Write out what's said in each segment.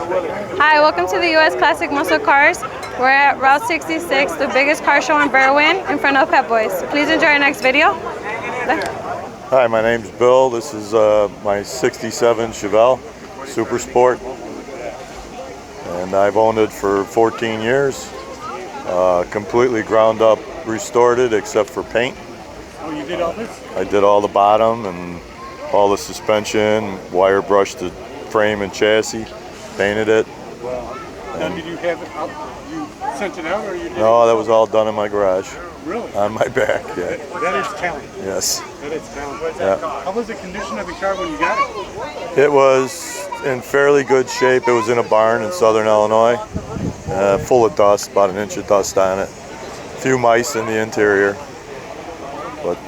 Hi, welcome to the U.S. Classic Muscle Cars. We're at Route 66, the biggest car show in Berwyn, in front of Pep Boys. Please enjoy our next video. Hi, my name's Bill. This is my 67 Chevelle Super Sport, and I've owned it for 14 years. Completely ground up, restored it except for paint. Oh, you did all this? I did all the bottom and all the suspension, wire brushed the frame and chassis, painted it. Wow. Now, did you have it out? You sent it out, or you did? No, that was all done in my garage. Really? On my back, yeah. That is talent. Yes. That is talent. Yeah. How was the condition of your car when you got it? It was in fairly good shape. It was in a barn in southern Illinois, full of dust, about an inch of dust on it. A few mice in the interior, but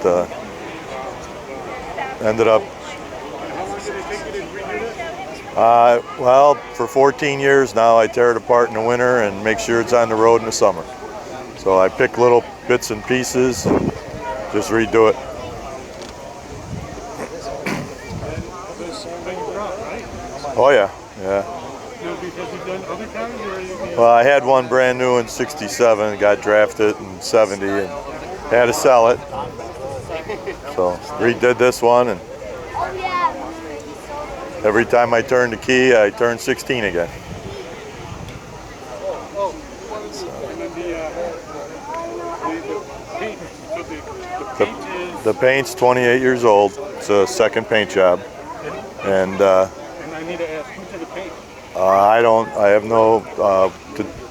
ended up. How long did it take you to redo this? Well, for 14 years now, I tear it apart in the winter and make sure it's on the road in the summer. So I pick little bits and pieces and just redo it. Oh yeah, yeah. Have you done other cars, or are you? Well, I had one brand new in '67, got drafted in '70, and had to sell it. So redid this one, and every time I turn the key, I turn 16 again. The paint's 28 years old. It's a second paint job, and I need to ask, who did the paint? I have no.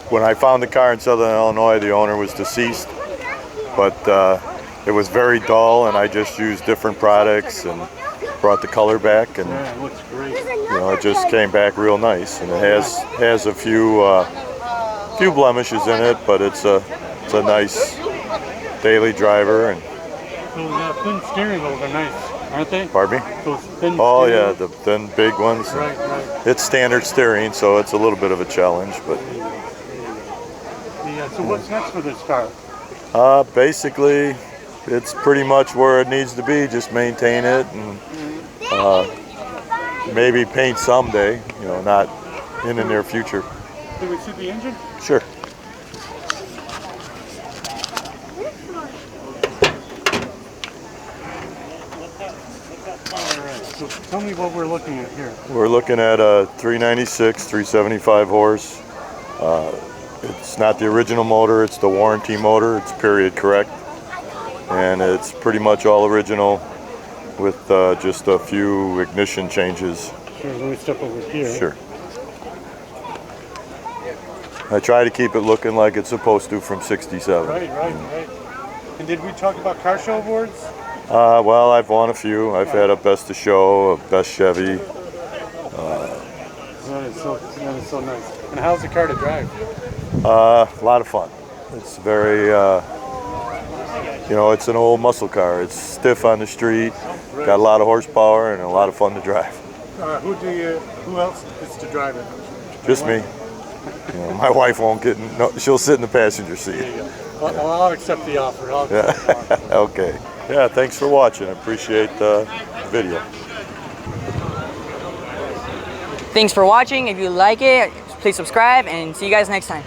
When I found the car in southern Illinois, the owner was deceased, but it was very dull, and I just used different products and brought the color back, and Yeah, it looks great. you know, it just came back real nice. And it has a few blemishes in it, but it's a nice daily driver. And Those thin steering wheels are nice, aren't they? pardon me? Those thin Oh steering yeah, wheels. the thin big ones. Right, right. It's standard steering, so it's a little bit of a challenge, but Yeah, so what's next for this car? basically it's pretty much where it needs to be. Just maintain it and maybe paint someday, you know, not in the near future. Can we see the engine? Sure. All right, so tell me what we're looking at here. We're looking at a 396, 375 horse. It's not the original motor, it's the warranty motor. It's period correct. And it's pretty much all original with just a few ignition changes. Sure, let me step over here. Sure. I try to keep it looking like it's supposed to from '67. Right. And did we talk about car show awards? Well, I've won a few. I've had a Best of Show, a Best Chevy. That is so nice. And how's the car to drive? A lot of fun. It's very, you know, it's an old muscle car. It's stiff on the street, got a lot of horsepower, and a lot of fun to drive. Who else gets to drive it? Just me. You know, my wife won't get. No, she'll sit in the passenger seat. There you go. I'll accept the offer. Okay. Yeah. Thanks for watching. I appreciate the video. Thanks for watching. If you like it, please subscribe, and see you guys next time.